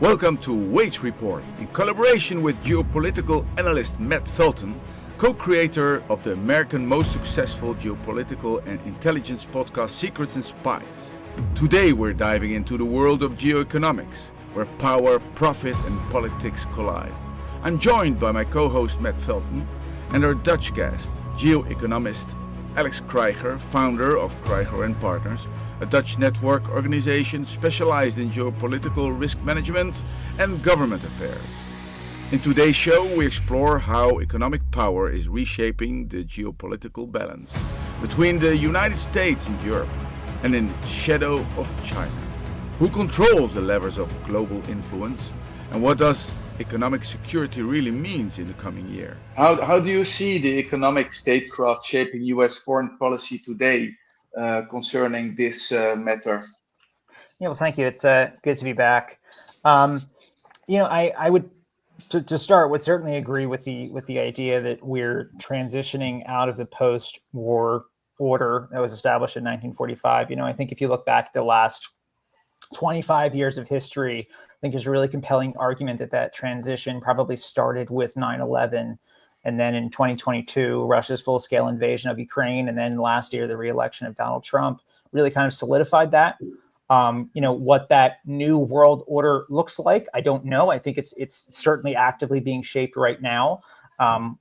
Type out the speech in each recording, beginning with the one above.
Welcome to Waitz Report, in collaboration with geopolitical analyst Matt Fulton, co-creator of the American most successful geopolitical and intelligence podcast Secrets Spies. Today we're diving into the world of geo-economics, where power, profit and politics collide. I'm joined by my co-host Matt Fulton and our Dutch guest, geo-economist Alex Krijger, founder of Krijger Partners, a Dutch network organization specialized in geopolitical risk management and government affairs. In today's show, we explore how economic power is reshaping the geopolitical balance between the United States and Europe, and in the shadow of China. Who controls the levers of global influence, and what does economic security really means in the coming year? How do you see the economic statecraft shaping U.S. foreign policy today concerning this matter? Yeah, well, thank you. It's good to be back. I would, to start, would certainly agree with the idea that we're transitioning out of the post-war order that was established in 1945. I think if you look back at the last 25 years of history, I think there's a really compelling argument that transition probably started with 9/11. And then in 2022, Russia's full-scale invasion of Ukraine, and then last year, the re-election of Donald Trump really kind of solidified that. What that new world order looks like, I don't know. I think it's certainly actively being shaped right now.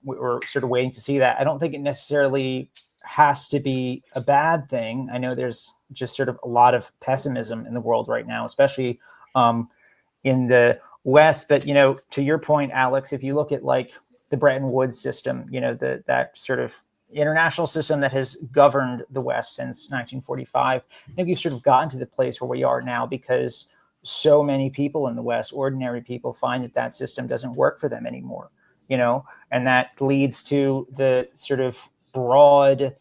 We're sort of waiting to see that. I don't think it necessarily has to be a bad thing. I know there's just sort of a lot of pessimism in the world right now, especially in the West. But, to your point, Alex, if you look at like the Bretton Woods system, that sort of international system that has governed the West since 1945, I think we've sort of gotten to the place where we are now because so many people in the West, ordinary people, find that system doesn't work for them anymore, and that leads to the sort of broad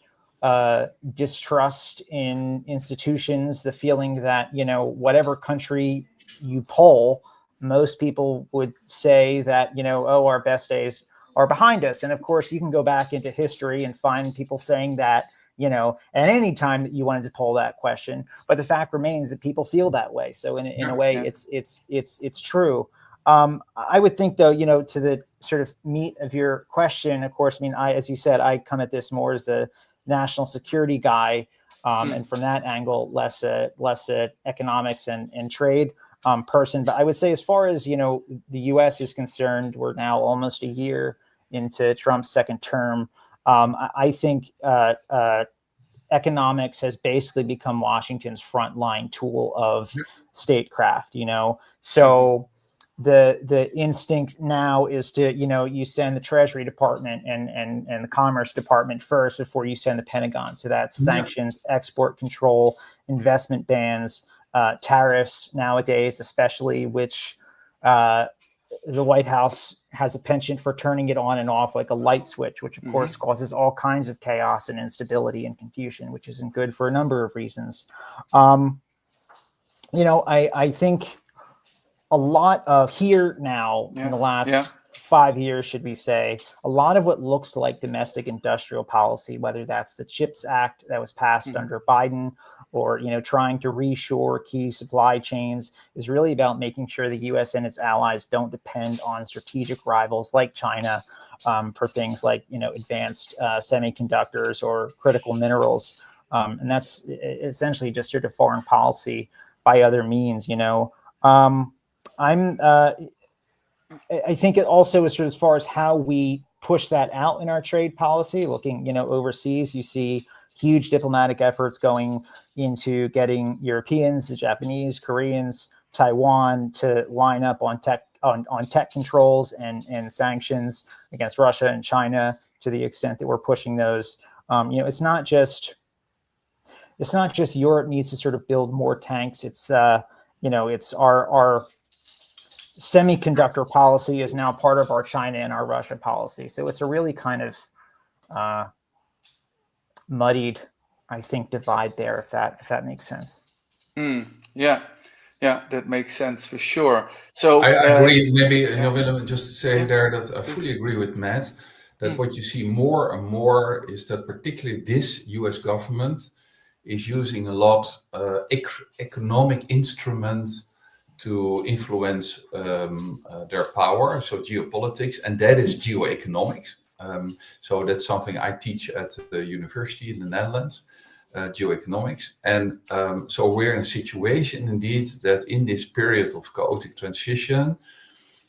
distrust in institutions, the feeling that, whatever country you poll, most people would say that, our best days are behind us. And of course, you can go back into history and find people saying that, at any time that you wanted to poll that question. But the fact remains that people feel that way. So in a way, it's true. I would think, though, to the sort of meat of your question, of course, as you said, I come at this more as a national security guy, and from that angle, less economics and trade person. But I would say, as far as the U.S. is concerned, we're now almost a year into Trump's second term. I think economics has basically become Washington's frontline tool of statecraft. So the instinct now is to you send the Treasury Department and the Commerce Department first before you send the Pentagon. So that's sanctions, export control, investment bans, tariffs nowadays, especially, which the White House has a penchant for turning it on and off like a light switch, which of course causes all kinds of chaos and instability and confusion, which isn't good for a number of reasons. I think a lot of here now in the last 5 years, should we say, a lot of what looks like domestic industrial policy, whether that's the CHIPS Act that was passed under Biden, or trying to reshore key supply chains, is really about making sure the U.S. and its allies don't depend on strategic rivals like China for things like advanced semiconductors or critical minerals, and that's essentially just sort of foreign policy by other means. I think it also is sort of as far as how we push that out in our trade policy, looking, overseas, you see huge diplomatic efforts going into getting Europeans, the Japanese, Koreans, Taiwan to line up on tech controls and sanctions against Russia and China, to the extent that we're pushing those. It's not just Europe needs to sort of build more tanks. It's it's our semiconductor policy is now part of our China and our Russia policy. So it's a really kind of muddied, I think, divide there, if that makes sense. Yeah, that makes sense for sure. So I agree. Maybe Willem, just say there that I fully agree with Matt, that what you see more and more is that particularly this US government is using a lot economic instruments to influence their power, so geopolitics, and that is geo-economics. So that's something I teach at the university in the Netherlands, geo-economics. And so we're in a situation indeed that in this period of chaotic transition,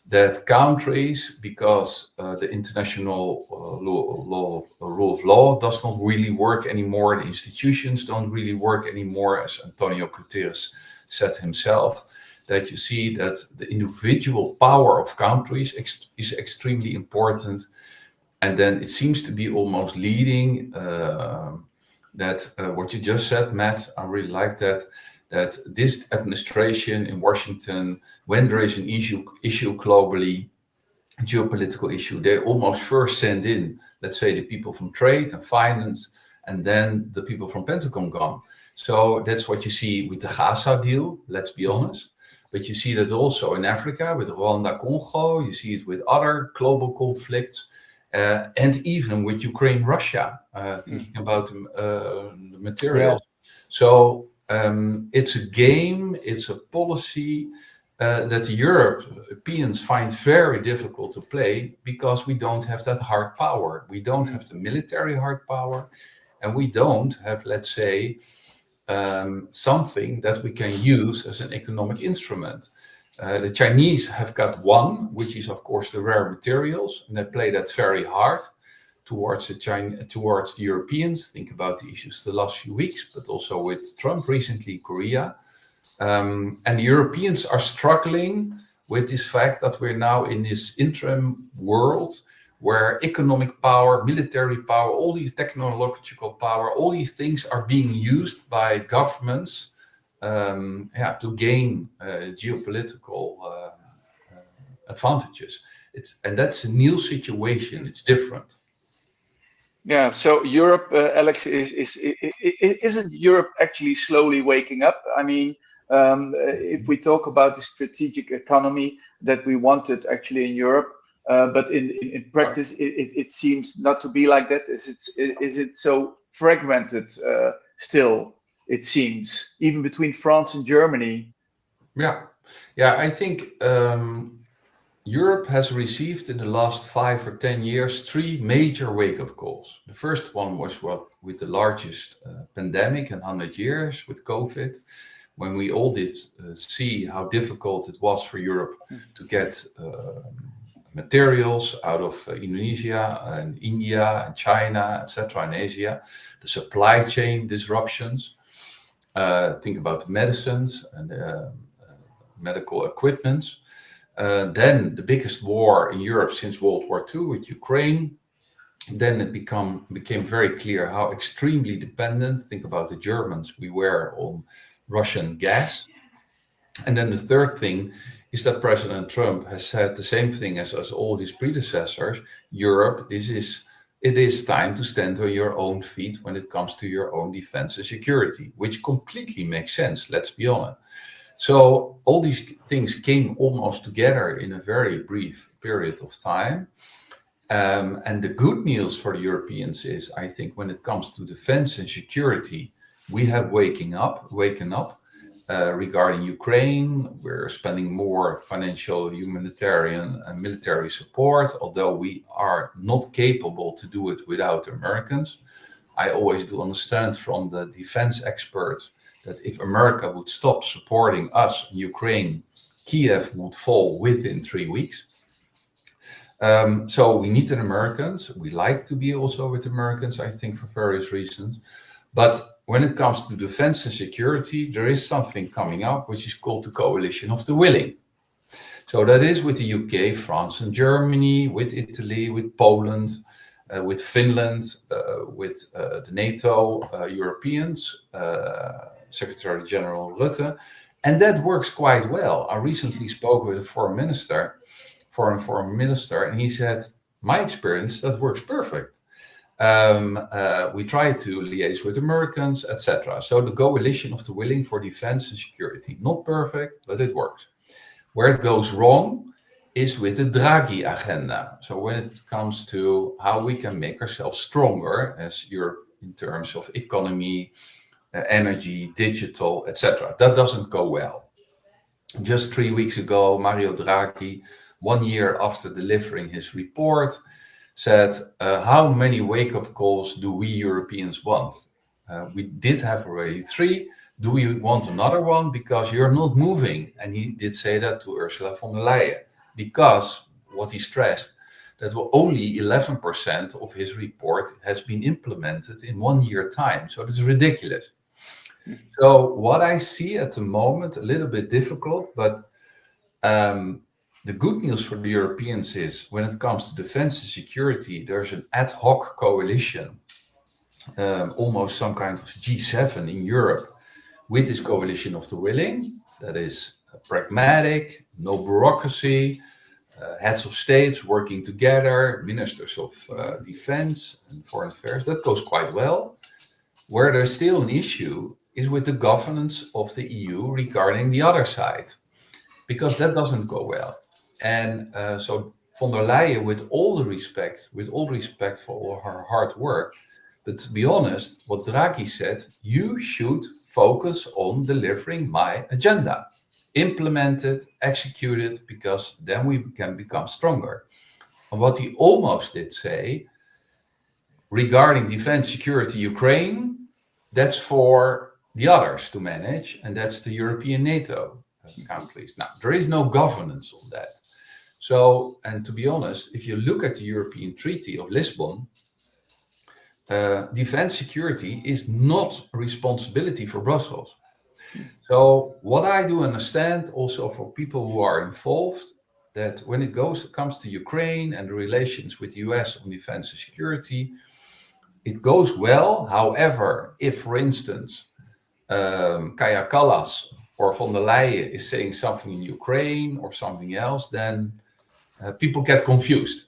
that countries, because the international rule of law does not really work anymore, the institutions don't really work anymore, as Antonio Guterres said himself, that you see that the individual power of countries is extremely important. And then it seems to be almost leading that what you just said, Matt, I really like that this administration in Washington, when there is an issue globally, a geopolitical issue, they almost first send in, let's say, the people from trade and finance, and then the people from Pentagon come. So that's what you see with the Gaza deal, let's be honest. But you see that also in Africa with Rwanda, Congo, you see it with other global conflicts, and even with Ukraine, Russia, thinking about the materials. Yeah. So it's a game, it's a policy that the Europeans find very difficult to play because we don't have that hard power. We don't have the military hard power, and we don't have, let's say, something that we can use as an economic instrument. The Chinese have got one, which is, of course, the rare materials, and they play that very hard towards the Europeans. Think about the issues the last few weeks, but also with Trump recently, Korea. And the Europeans are struggling with this fact that we're now in this interim world where economic power, military power, all these technological power, all these things are being used by governments to gain geopolitical advantages. And that's a new situation. It's different. Yeah. So Europe, Alex, isn't Europe actually slowly waking up? I mean, if we talk about the strategic economy that we wanted actually in Europe, but in practice, it seems not to be like that. Is it so fragmented still? It seems even between France and Germany. Yeah. I think Europe has received in the last 5 or 10 years 3 major wake-up calls. The first one was with the largest pandemic in 100 years with COVID, when we all did see how difficult it was for Europe to get materials out of Indonesia and India and China, etc., and Asia, the supply chain disruptions. Think about the medicines and medical equipment. Then the biggest war in Europe since World War II with Ukraine. Then it became very clear how extremely dependent, think about the Germans, we were on Russian gas. And then the third thing is that President Trump has said the same thing as all his predecessors. Europe, it is time to stand on your own feet when it comes to your own defense and security, which completely makes sense, let's be honest. So all these things came almost together in a very brief period of time. And the good news for the Europeans is, I think, when it comes to defense and security, we have waken up regarding Ukraine. We're spending more financial, humanitarian, and military support, although we are not capable to do it without Americans. I always do understand from the defense experts that if America would stop supporting us in Ukraine, Kiev would fall within 3 weeks. So we need the Americans. We like to be also with Americans, I think, for various reasons. But when it comes to defense and security, there is something coming up, which is called the coalition of the willing. So that is with the UK, France, and Germany, with Italy, with Poland, with Finland, with the NATO Europeans, Secretary General Rutte. And that works quite well. I recently spoke with a foreign minister, and he said, my experience, that works perfect. We try to liaise with Americans, etc. So the coalition of the willing for defense and security, not perfect, but it works. Where it goes wrong is with the Draghi agenda. So when it comes to how we can make ourselves stronger as Europe in terms of economy, energy, digital, etc., that doesn't go well. Just 3 weeks ago, Mario Draghi, 1 year after delivering his report, said, how many wake-up calls do we Europeans want? We did have already 3. Do we want another one? Because you're not moving. And he did say that to Ursula von der Leyen. Because what he stressed, that only 11% of his report has been implemented in 1 year time. So this is ridiculous. So what I see at the moment, a little bit difficult, but the good news for the Europeans is when it comes to defense and security, there's an ad hoc coalition, almost some kind of G7 in Europe, with this coalition of the willing. That is pragmatic, no bureaucracy, heads of states working together, ministers of defense and foreign affairs. That goes quite well. Where there's still an issue is with the governance of the EU regarding the other side, because that doesn't go well. And so von der Leyen, with all respect for all her hard work, but to be honest, what Draghi said, you should focus on delivering my agenda. Implement it, execute it, because then we can become stronger. And what he almost did say, regarding defense, security, Ukraine, that's for the others to manage, and that's the European NATO countries. Now, there is no governance on that. So, and to be honest, if you look at the European Treaty of Lisbon, defense security is not a responsibility for Brussels. So what I do understand also for people who are involved, that when it comes to Ukraine and the relations with the US on defense and security, it goes well. However, if, for instance, Kaja Kallas or von der Leyen is saying something in Ukraine or something else, then people get confused.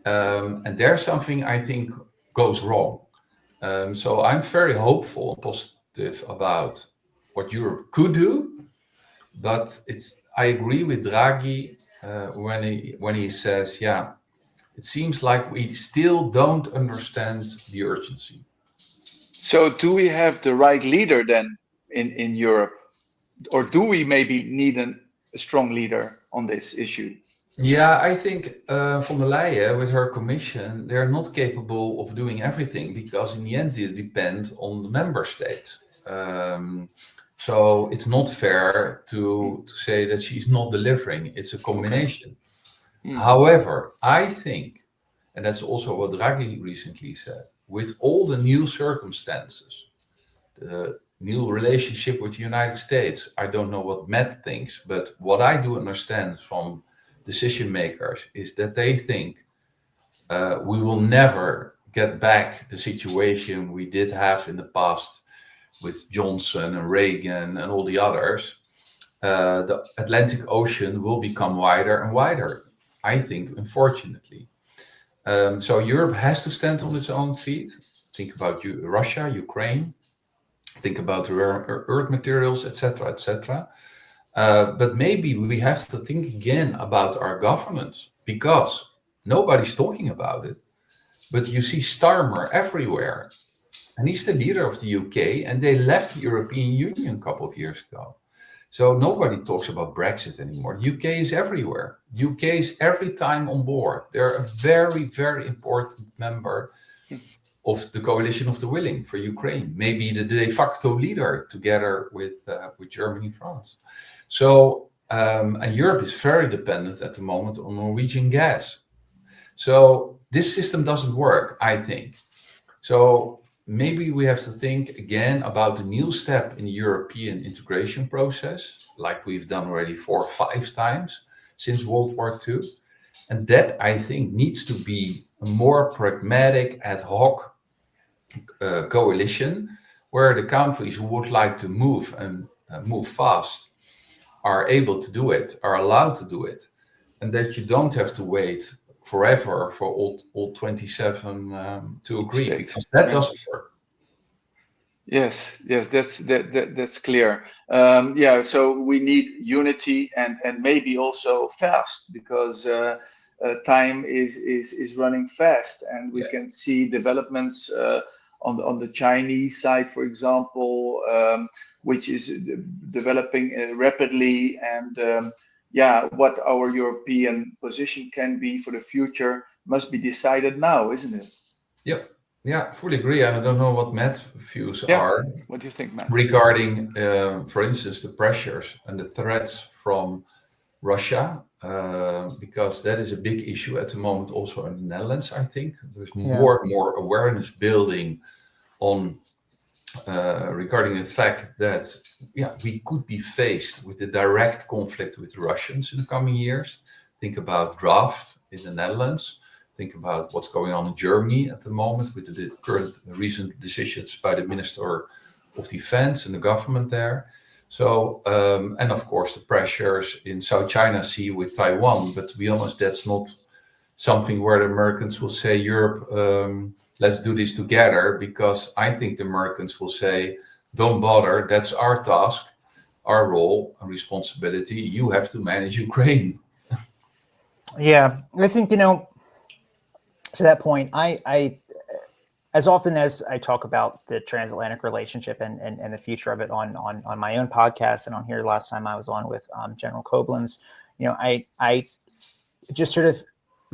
And there's something I think goes wrong. So I'm very hopeful and positive about what Europe could do, but I agree with Draghi when he says, yeah, it seems like we still don't understand the urgency. So do we have the right leader then in Europe, or do we maybe need a strong leader on this issue? Yeah, I think von der Leyen with her commission, they're not capable of doing everything, because in the end it depends on the member states. So it's not fair to say that she's not delivering. It's a combination. Okay. However, I think, and that's also what Draghi recently said, with all the new circumstances, the new relationship with the United States, I don't know what Matt thinks, but what I do understand from decision makers is that they think we will never get back the situation we did have in the past with Johnson and Reagan and all the others. The Atlantic Ocean will become wider and wider, I think, unfortunately. So Europe has to stand on its own feet. Think about Russia, Ukraine. Think about earth materials, etc., etc. But maybe we have to think again about our governance, because nobody's talking about it. But you see Starmer everywhere. And he's the leader of the UK, and they left the European Union a couple of years ago. So nobody talks about Brexit anymore. The UK is everywhere. The UK is every time on board. They're a very, very important member of the coalition of the willing for Ukraine. Maybe the de facto leader together with Germany and France. So and Europe is very dependent at the moment on Norwegian gas. So this system doesn't work, I think. So maybe we have to think again about a new step in the European integration process, like we've done already 4 or 5 times since World War II. And that, I think, needs to be a more pragmatic, ad hoc coalition, where the countries who would like to move and move fast are able to do it, are allowed to do it. And that you don't have to wait forever for all 27 to agree, because that doesn't work. Yes, that's clear. Yeah, so we need unity and maybe also fast, because time is running fast, and we can see developments on the Chinese side, for example, which is developing rapidly, and what our European position can be for the future must be decided now, isn't it? Yep. Yeah, fully agree. And I don't know what Matt's views are What do you think, Matt? regarding, for instance, the pressures and the threats from Russia, because that is a big issue at the moment also in the Netherlands, I think. There's more and more awareness building on regarding the fact that we could be faced with a direct conflict with the Russians in the coming years. Think about draft in the Netherlands. Think about what's going on in Germany at the moment with the current recent decisions by the Minister of Defense and the government there. So, and of course the pressures in South China Sea with Taiwan. But to be honest, that's not something where the Americans will say, Europe, let's do this together, because I think the Americans will say, don't bother, that's our task, our role and responsibility. You have to manage Ukraine. Yeah, I think, to that point, I as often as I talk about the transatlantic relationship and the future of it on my own podcast and on here last time I was on with General Koblenz, I just sort of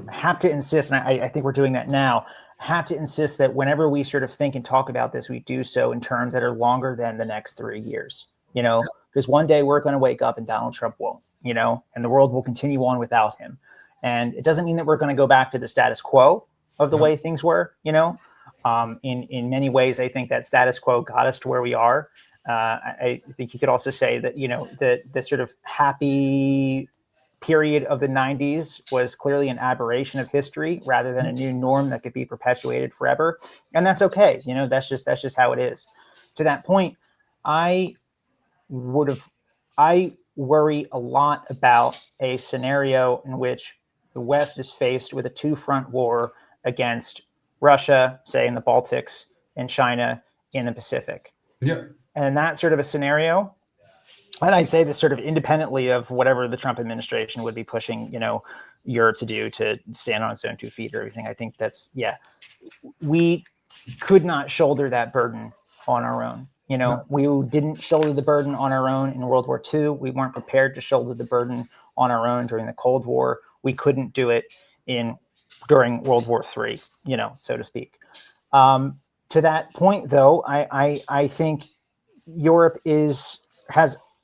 have to insist, and I think we're doing that now, have to insist that whenever we sort of think and talk about this, we do so in terms that are longer than the next 3 years, because one day we're going to wake up and Donald Trump won't, and the world will continue on without him. And it doesn't mean that we're going to go back to the status quo of the way things were, in many ways, I think that status quo got us to where we are. I think you could also say that, the sort of happy period of the 90s was clearly an aberration of history rather than a new norm that could be perpetuated forever. And that's okay. That's just how it is. To that point, I worry a lot about a scenario in which the West is faced with a two-front war against Russia, say in the Baltics, and China in the Pacific. Yeah. And in that sort of a scenario, and I say this sort of independently of whatever the Trump administration would be pushing, Europe to do to stand on its own 2 feet or everything. I think that's, we could not shoulder that burden on our own. We didn't shoulder the burden on our own in World War II. We weren't prepared to shoulder the burden on our own during the Cold War. We couldn't do it during World War III, so to speak. To that point, though, I think Europe has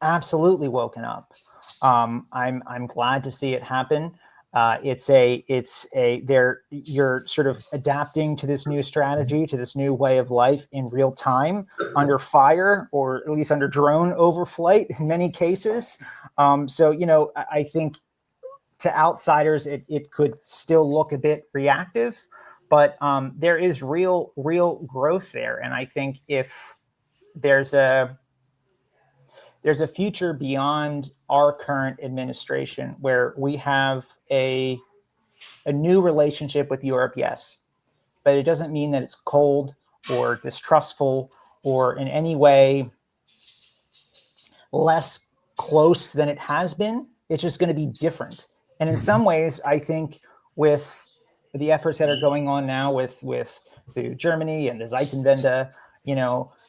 absolutely woken up. I'm glad to see it happen. You're sort of adapting to this new strategy, to this new way of life in real time, under fire, or at least under drone overflight in many cases. So, I think to outsiders, it could still look a bit reactive, but there is real growth there. And I think if there's a future beyond our current administration where we have a new relationship with Europe, yes, but it doesn't mean that it's cold or distrustful or in any way less close than it has been. It's just going to be different. And in some ways, I think with the efforts that are going on now with Germany and the Zeitenwende,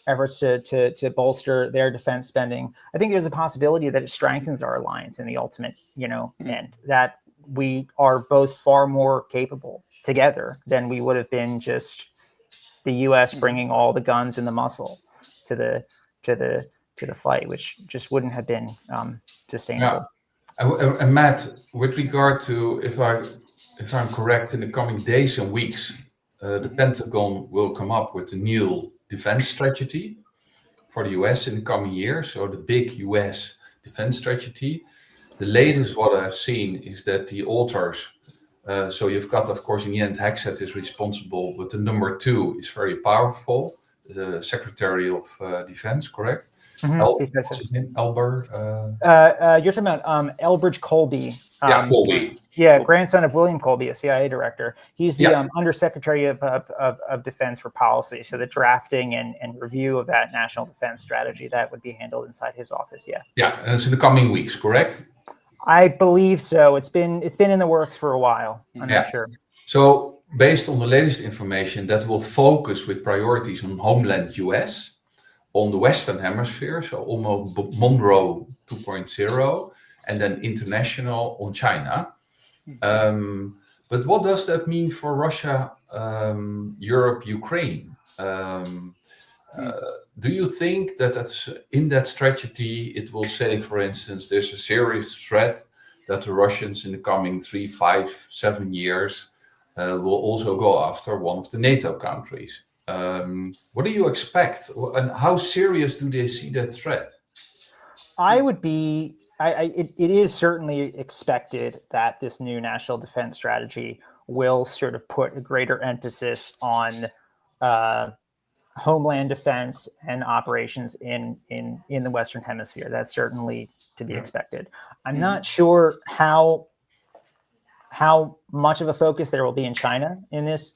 efforts to bolster their defense spending, I think there's a possibility that it strengthens our alliance in the ultimate, end, that we are both far more capable together than we would have been just the U.S. bringing all the guns and the muscle to the fight, which just wouldn't have been sustainable. Yeah. And Matt, with regard to, if I'm correct, in the coming days and weeks, the Pentagon will come up with a new defense strategy for the US in the coming years, so the big US defense strategy. The latest what I've seen is that the authors, so you've got, of course, in the end, Hexet is responsible, but the number 2 is very powerful, the Secretary of Defense, correct? What's his name? You're talking about Elbridge Colby. Colby. Yeah, grandson of William Colby, a CIA director. He's the Undersecretary of Defense for Policy. So the drafting and review of that national defense strategy, that would be handled inside his office. Yeah. Yeah, and it's in the coming weeks, correct? I believe so. It's been in the works for a while. I'm not sure. So based on the latest information, that will focus with priorities on homeland US, on the Western Hemisphere, so almost Monroe 2.0, and then international on China. But what does that mean for Russia, Europe, Ukraine? Do you think that in that strategy, it will say, for instance, there's a serious threat that the Russians in the coming 3, 5, 7 years will also go after one of the NATO countries? What do you expect, and how serious do they see that threat? It is certainly expected that this new national defense strategy will sort of put a greater emphasis on homeland defense and operations in the Western Hemisphere. That's certainly to be expected. I'm not sure how much of a focus there will be in China in this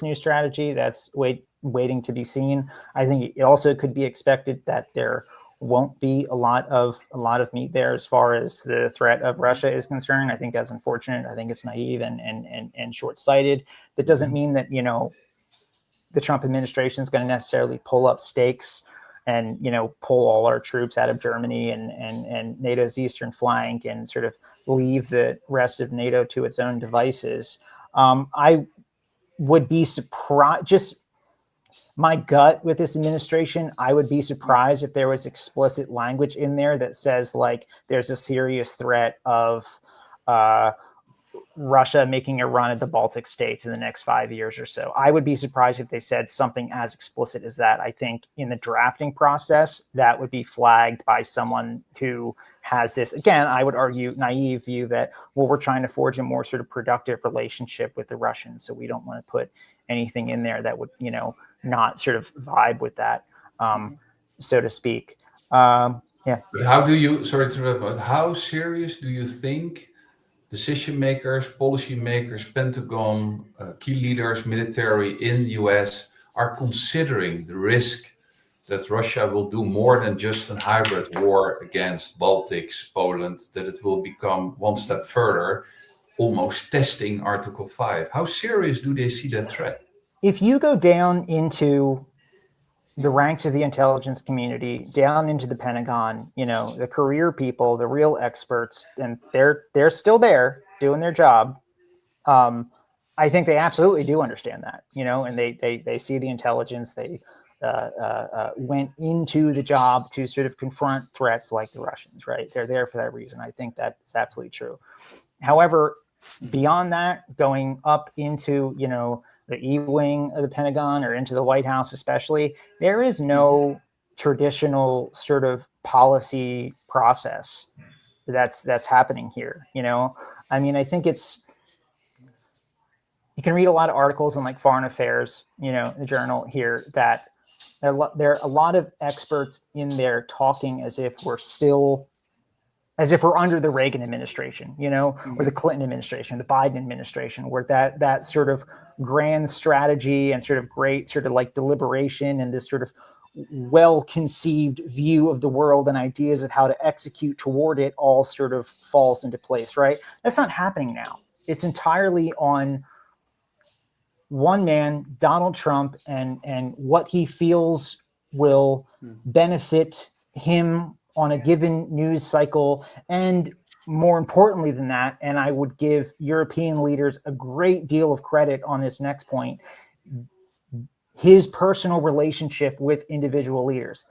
new strategy. That's waiting to be seen. I think it also could be expected that there won't be a lot of meat there as far as the threat of Russia is concerned. I think that's unfortunate. I think it's naive and short-sighted. That doesn't mean that, the Trump administration is going to necessarily pull up stakes and, pull all our troops out of Germany and NATO's eastern flank and sort of leave the rest of NATO to its own devices. I would be surprised, just my gut with this administration, I would be surprised if there was explicit language in there that says, like, there's a serious threat of Russia making a run at the Baltic states in the next 5 years or so. I would be surprised if they said something as explicit as that. I think in the drafting process, that would be flagged by someone who has this, again, I would argue, naive view that, well, we're trying to forge a more sort of productive relationship with the Russians, so we don't want to put anything in there that would, not sort of vibe with that, so to speak. Yeah. But how do you, sorry to interrupt, but how serious do you think decision makers, policy makers, Pentagon, key leaders, military in the US are considering the risk that Russia will do more than just a hybrid war against Baltics, Poland, that it will become one step further, almost testing Article 5? How serious do they see that threat? If you go down into the ranks of the intelligence community, down into the Pentagon, the career people, the real experts, and they're still there doing their job. I think they absolutely do understand that, and they see the intelligence. They went into the job to sort of confront threats like the Russians, right? They're there for that reason. I think that's absolutely true. However, beyond that, going up into, the E-wing of the Pentagon or into the White House especially, there is no traditional sort of policy process that's happening here. I mean, I think you can read a lot of articles in like Foreign Affairs, the journal here, that there are a lot of experts in there talking as if we're under the Reagan administration, or the Clinton administration, the Biden administration, where that sort of grand strategy and sort of great sort of like deliberation and this sort of well-conceived view of the world and ideas of how to execute toward it all sort of falls into place, right? That's not happening now. It's entirely on one man, Donald Trump, and what he feels will benefit him on a given news cycle. And more importantly than that, and I would give European leaders a great deal of credit on this next point, his personal relationship with individual leaders.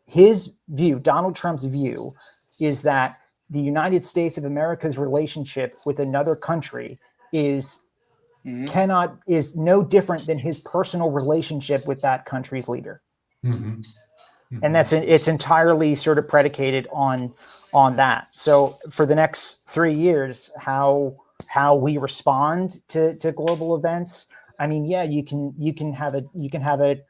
His view, Donald Trump's view, is that the United States of America's relationship with another country is no different than his personal relationship with that country's leader. Mm-hmm. And it's entirely sort of predicated on that. So for the next 3 years, how we respond to global events, I mean, yeah, you can have a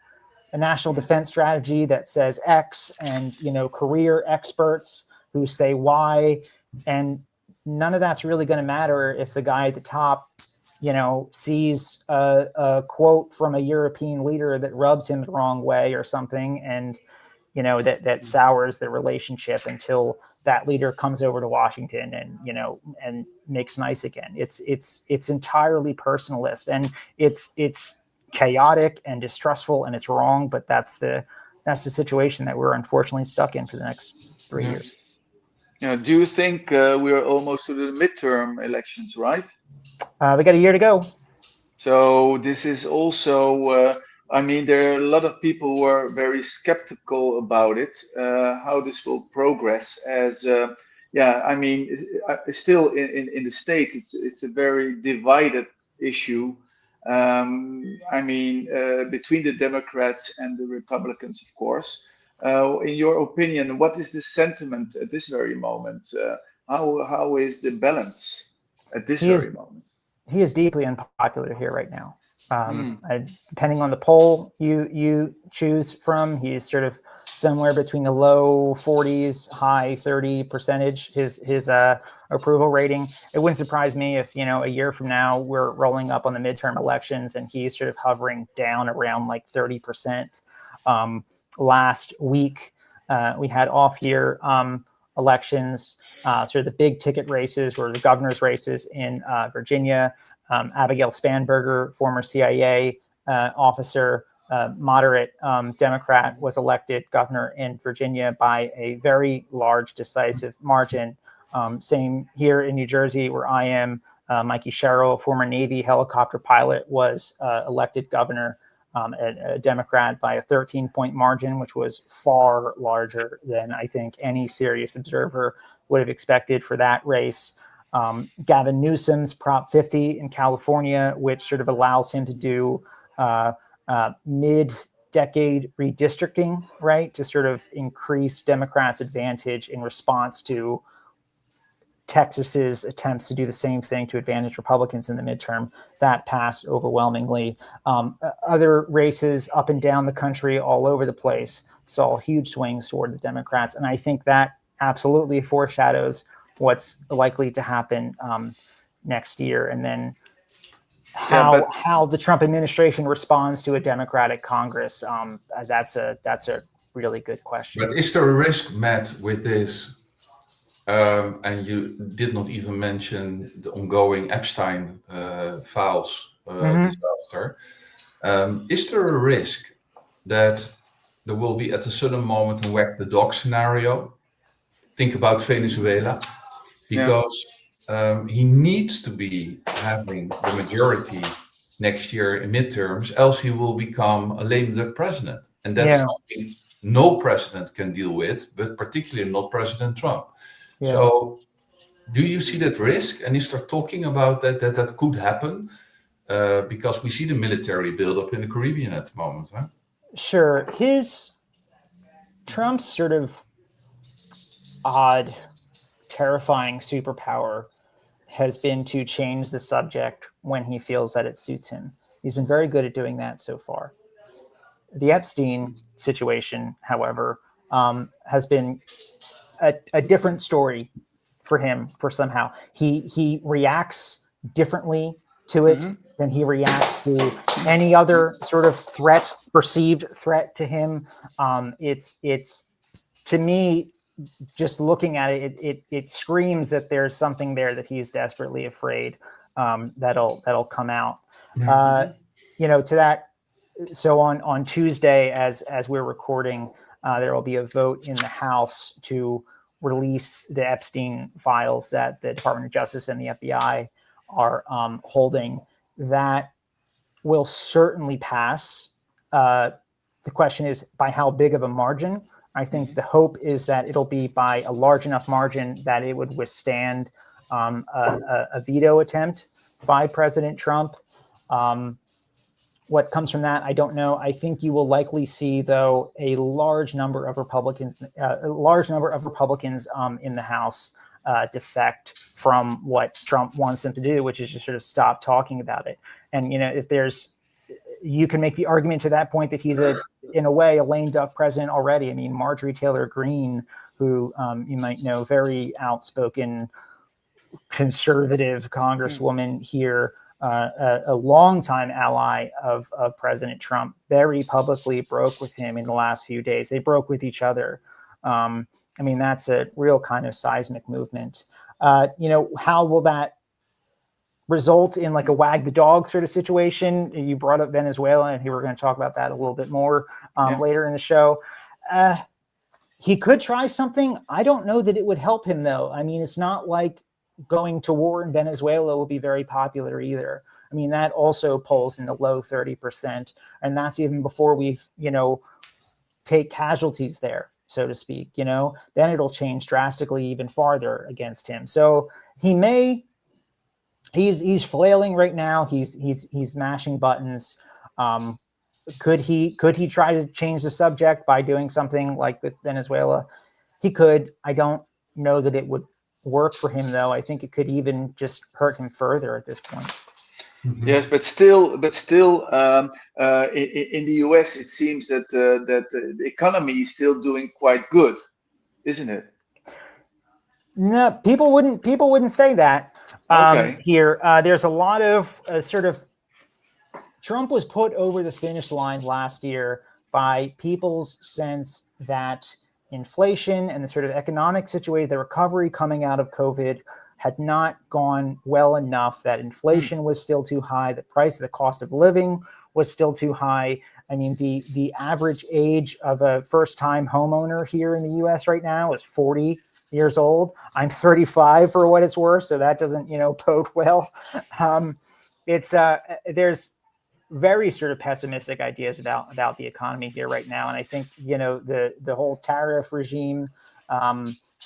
national defense strategy that says X, and career experts who say Y, and none of that's really going to matter if the guy at the top sees a quote from a European leader that rubs him the wrong way or something, and that sours the relationship until that leader comes over to Washington and makes nice again. It's entirely personalist, and it's chaotic and distrustful, and it's wrong. But that's the situation that we're unfortunately stuck in for the next 3 years. Do you think we are almost to the midterm elections, right? We got a year to go. So this is also, there are a lot of people who are very skeptical about it, how this will progress. Still in the States, it's a very divided issue. Between the Democrats and the Republicans, of course. In your opinion, what is the sentiment at this very moment? How is the balance at this very moment? He is deeply unpopular here right now. Depending on the poll you choose from, he's sort of somewhere between the low 40s, high 30%. His approval rating. It wouldn't surprise me if a year from now we're rolling up on the midterm elections and he's sort of hovering down around like 30%. Last week we had off-year elections. Sort of the big ticket races were the governor's races in Virginia. Abigail Spanberger, former CIA officer, moderate Democrat, was elected governor in Virginia by a very large, decisive margin. Same here in New Jersey, where I am. Mikey Sherrill, former Navy helicopter pilot, was elected governor, a Democrat, by a 13-point margin, which was far larger than I think any serious observer would have expected for that race. Gavin Newsom's Prop 50 in California, which sort of allows him to do mid-decade redistricting, right, to sort of increase Democrats' advantage in response to Texas's attempts to do the same thing to advantage Republicans in the midterm. That passed overwhelmingly. Other races up and down the country, all over the place, saw huge swings toward the Democrats. And I think that absolutely foreshadows what's likely to happen next year. And then how the Trump administration responds to a Democratic Congress, that's a really good question. But is there a risk, Matt, with this? And you did not even mention the ongoing Epstein files disaster. Is there a risk that there will be at a certain moment a whack the dog scenario? Think about Venezuela, because he needs to be having the majority next year in midterms, else he will become a lame duck president. And that's something no president can deal with, but particularly not President Trump. Yeah. So do you see that risk? And is there talking about that could happen? Because we see the military buildup in the Caribbean at the moment, huh? Sure. Trump's sort of odd, terrifying superpower has been to change the subject when he feels that it suits him. He's been very good at doing that so far. The Epstein situation, however, has been a different story for him. For somehow he reacts differently to it than he reacts to any other sort of perceived threat to him. It's to me, just looking at it screams that there's something there that he's desperately afraid that'll come out. To that. So on Tuesday, as we're recording, there will be a vote in the House to release the Epstein files that the Department of Justice and the FBI are holding. That will certainly pass. The question is by how big of a margin. I think the hope is that it'll be by a large enough margin that it would withstand a veto attempt by President Trump. What comes from that, I don't know. I think you will likely see, though, a large number of Republicans in the House defect from what Trump wants them to do, which is just sort of stop talking about it. And you can make the argument to that point that he's in a way a lame duck president already. I mean, Marjorie Taylor Greene, who you might know, very outspoken conservative congresswoman here, a longtime ally of President Trump, very publicly broke with him in the last few days. They broke with each other. I mean, that's a real kind of seismic movement. How will that result in like a wag the dog sort of situation? You brought up Venezuela, and we're going to talk about that a little bit more later in the show. He could try something. I don't know that it would help him, though. I mean, it's not like going to war in Venezuela will be very popular either. I mean, that also polls in the low 30%, and that's even before we've, take casualties there, so to speak. Then it'll change drastically even farther against him. So he's flailing right now. He's mashing buttons. Could he try to change the subject by doing something like with Venezuela? He could. I don't know that it would work for him, though. I think it could even just hurt him further at this point. Mm-hmm. Yes, but still, in the US, it seems that the economy is still doing quite good, isn't it? No, people wouldn't say that. Okay. Here, there's a lot of Trump was put over the finish line last year by people's sense that inflation and the sort of economic situation, the recovery coming out of COVID, had not gone well enough, that inflation was still too high, the cost of living was still too high. I mean, the average age of a first-time homeowner here in the US right now is 40 years old. I'm 35 for what it's worth, so that doesn't, bode well. There's very sort of pessimistic ideas about the economy here right now. And I think, the whole tariff regime,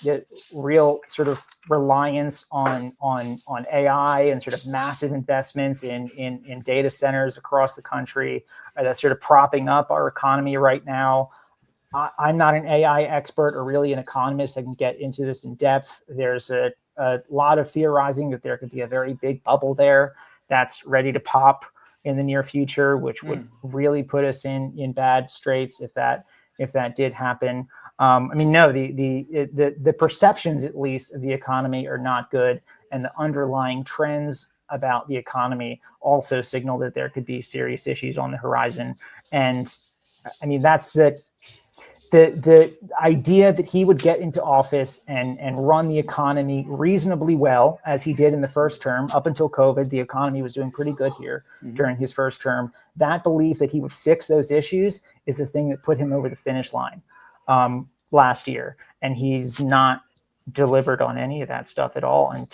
the real sort of reliance on AI and sort of massive investments in data centers across the country that's sort of propping up our economy right now. I'm not an AI expert or really an economist that can get into this in depth. There's a lot of theorizing that there could be a very big bubble there that's ready to pop in the near future, which would really put us in bad straits if that did happen. I mean, no, the perceptions, at least, of the economy are not good, and the underlying trends about the economy also signal that there could be serious issues on the horizon. And I mean, that's the idea that he would get into office and run the economy reasonably well, as he did in the first term. Up until COVID, the economy was doing pretty good here during his first term. That belief that he would fix those issues is the thing that put him over the finish line last year. And he's not delivered on any of that stuff at all. And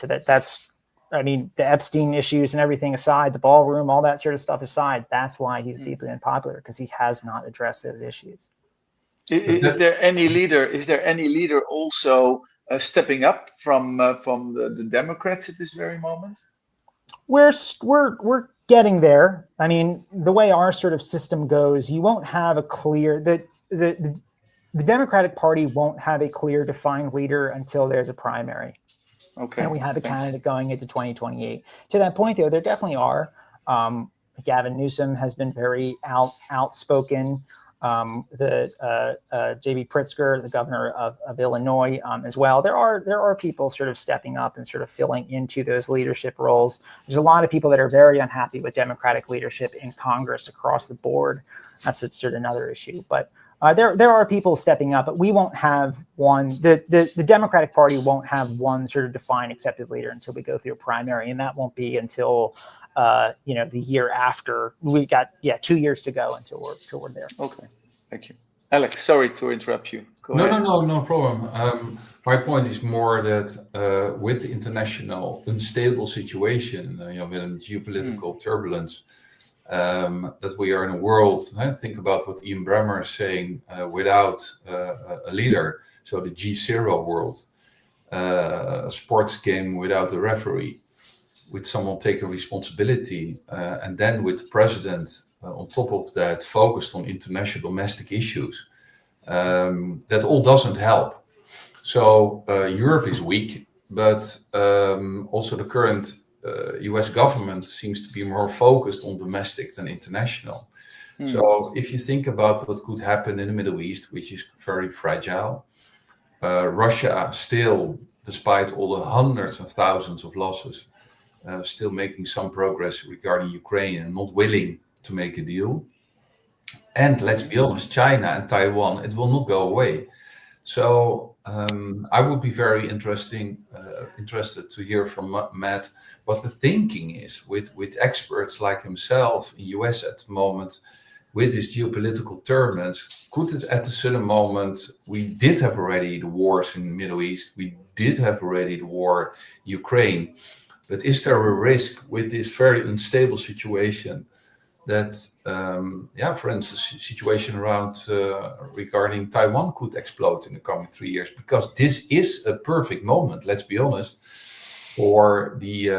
I mean, the Epstein issues and everything aside, the ballroom, all that sort of stuff aside, that's why he's deeply unpopular, because he has not addressed those issues. Is there any leader also stepping up from the Democrats at this very moment? We're getting there. I mean, the way our sort of system goes, you won't have a clear the Democratic Party won't have a clear defined leader until there's a primary. Okay. And we have a candidate going into 2028. To that point, though, there definitely are. Gavin Newsom has been very outspoken. J.B. Pritzker, the governor of Illinois, as well. There are people sort of stepping up and sort of filling into those leadership roles. There's a lot of people that are very unhappy with Democratic leadership in Congress across the board. That's sort of another issue. But there are people stepping up, but we won't have one. The Democratic Party won't have one sort of defined accepted leader until we go through a primary, and that won't be until the year after. We got 2 years to go until we're there. Okay, thank you, Alex. Sorry to interrupt you. Go ahead. No problem. My point is more that with the international unstable situation, with geopolitical turbulence. That we are in a world, think about what Ian Bremmer is saying, without a leader. So the G0 world, a sports game without a referee, with someone taking responsibility, and then with the president on top of that, focused on international domestic issues. That all doesn't help. So Europe is weak, but also the current US government seems to be more focused on domestic than international. So if you think about what could happen in the Middle East, which is very fragile, Russia still, despite all the hundreds of thousands of losses, still making some progress regarding Ukraine and not willing to make a deal. And let's be honest, China and Taiwan, it will not go away. So I would be very interested to hear from Matt what the thinking is with experts like himself in US at the moment, with this geopolitical turbulence. Could it at a certain moment, we did have already the wars in the Middle East, we did have already the war in Ukraine, but is there a risk with this very unstable situation that, for instance, situation around regarding Taiwan could explode in the coming 3 years? Because this is a perfect moment, let's be honest, for the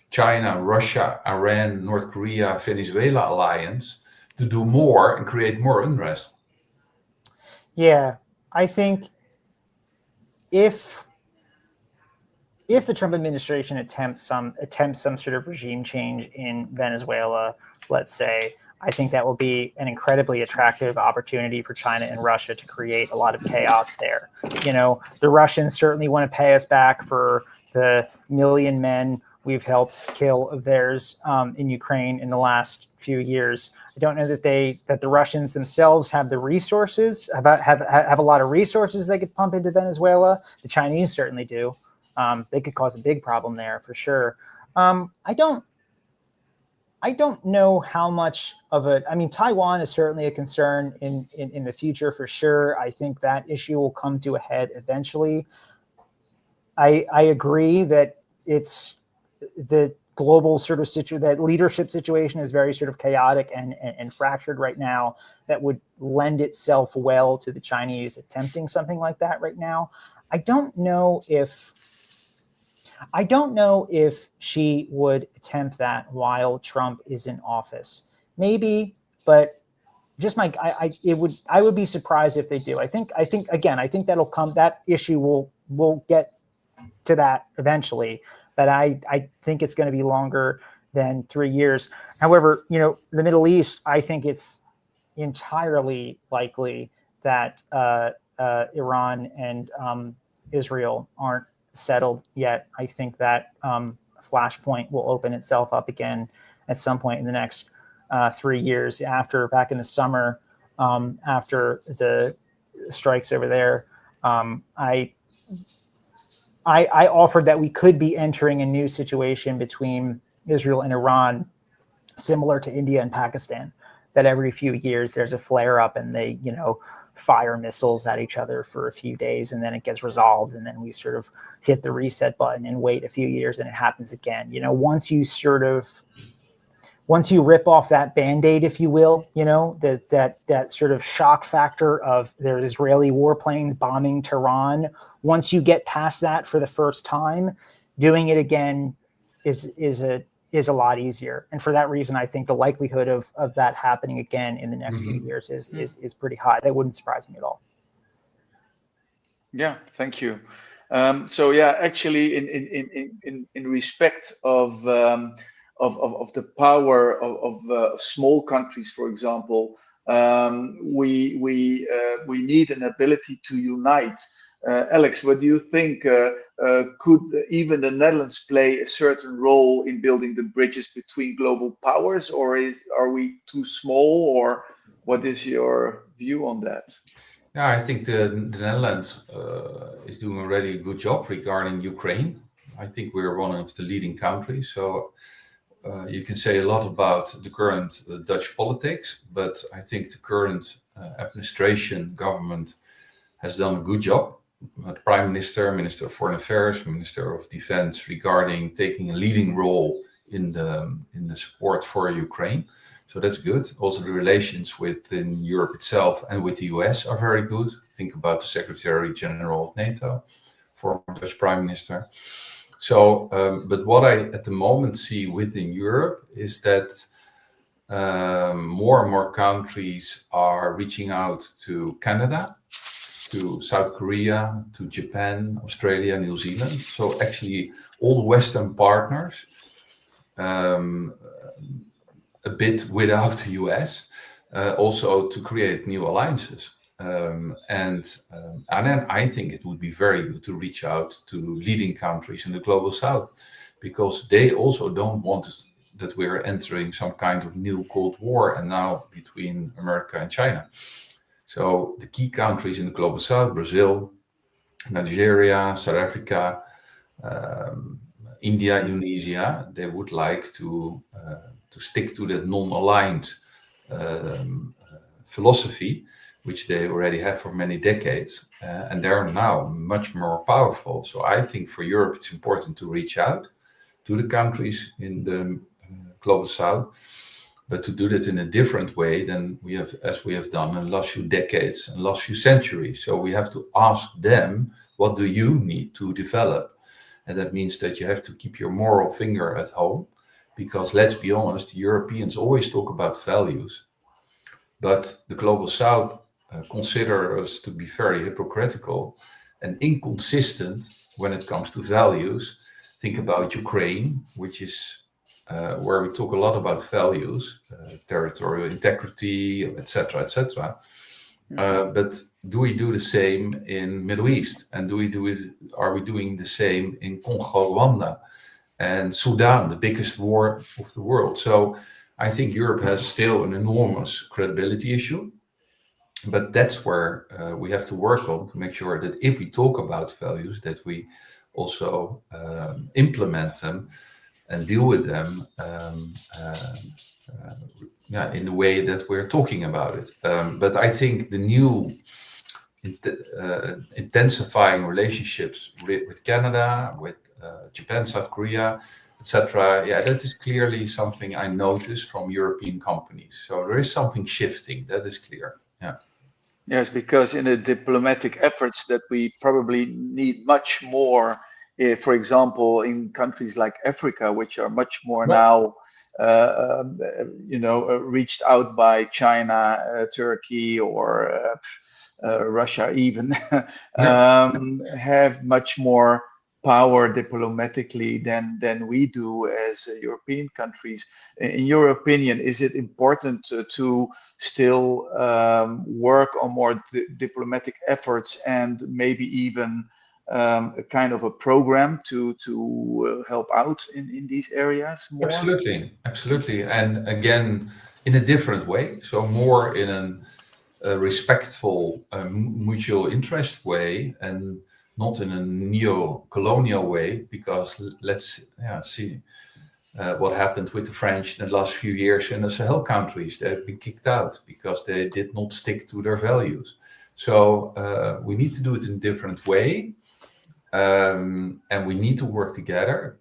China, Russia, Iran, North Korea, Venezuela alliance to do more and create more unrest. Yeah, I think if the Trump administration attempts some sort of regime change in Venezuela, let's say, I think that will be an incredibly attractive opportunity for China and Russia to create a lot of chaos there. You know, the Russians certainly want to pay us back for the 1 million men we've helped kill of theirs in Ukraine in the last few years. I don't know that the Russians themselves have the resources, have a lot of resources they could pump into Venezuela. The Chinese certainly do. They could cause a big problem there for sure. I don't know how much of it. I mean, Taiwan is certainly a concern in the future for sure. I think that issue will come to a head eventually. I agree that it's the global sort of that leadership situation is very sort of chaotic and fractured right now. That would lend itself well to the Chinese attempting something like that right now. I don't know if she would attempt that while Trump is in office. Maybe, but just I would be surprised if they do. I think that'll come. That issue will get to that eventually, but I think it's going to be longer than 3 years. However, you know, the Middle East, I think it's entirely likely that Iran and Israel aren't settled yet. I think that flashpoint will open itself up again at some point in the next 3 years. Back in the summer, after the strikes over there, I offered that we could be entering a new situation between Israel and Iran, similar to India and Pakistan, that every few years there's a flare up and they, you know, fire missiles at each other for a few days and then it gets resolved and then we sort of hit the reset button and wait a few years and it happens again. You know, once you rip off that Band-Aid, if you will, you know, that sort of shock factor of there's Israeli warplanes bombing Tehran, once you get past that for the first time, doing it again is a lot easier. And for that reason, I think the likelihood of that happening again in the next few years is pretty high. That wouldn't surprise me at all. Yeah, thank you. So yeah, actually, in respect of the power of small countries, for example, we need an ability to unite. Alex, what do you think? Could even the Netherlands play a certain role in building the bridges between global powers, or are we too small, or what is your view on that? Yeah, I think the Netherlands is doing already a good job regarding Ukraine. I think we're one of the leading countries. So you can say a lot about the current Dutch politics, but I think the current administration, government has done a good job. The Prime Minister, Minister of Foreign Affairs, Minister of Defense, regarding taking a leading role in the support for Ukraine. So that's good. Also, the relations within Europe itself and with the US are very good. Think about the Secretary General of NATO, former Dutch Prime Minister. So, but what I at the moment see within Europe is that more and more countries are reaching out to Canada, to South Korea, to Japan, Australia, New Zealand. So actually all the Western partners, a bit without the US, also to create new alliances. And then I think it would be very good to reach out to leading countries in the global South, because they also don't want that we are entering some kind of new Cold War and now between America and China. So the key countries in the Global South, Brazil, Nigeria, South Africa, India, Indonesia, they would like to stick to that non-aligned philosophy, which they already have for many decades, and they're now much more powerful. So I think for Europe, it's important to reach out to the countries in the Global South, but to do that in a different way than we have done in the last few decades and last few centuries. So we have to ask them, what do you need to develop? And that means that you have to keep your moral finger at home, because let's be honest, Europeans always talk about values, but the Global South consider us to be very hypocritical and inconsistent when it comes to values. Think about Ukraine, which is where we talk a lot about values, territorial integrity, etc., etc. But do we do the same in Middle East? And are we doing the same in Congo, Rwanda, and Sudan, the biggest war of the world? So I think Europe has still an enormous credibility issue, but that's where we have to work on to make sure that if we talk about values, that we also implement them and deal with them in the way that we're talking about it. But I think the new intensifying relationships with Canada, with Japan, South Korea, etc. Yeah, that is clearly something I notice from European companies. So there is something shifting, that is clear. Yeah. Yes, because in the diplomatic efforts that we probably need much more, for example, in countries like Africa, which are much more now, reached out by China, Turkey, or Russia even, have much more power diplomatically than we do as European countries. In your opinion, is it important to still work on more diplomatic efforts and maybe even a kind of a program to help out in these areas more? Absolutely. And again, in a different way. So more in a respectful, mutual interest way, and not in a neo-colonial way, because let's see what happened with the French in the last few years in the Sahel countries. They have been kicked out because they did not stick to their values. So we need to do it in a different way, and we need to work together.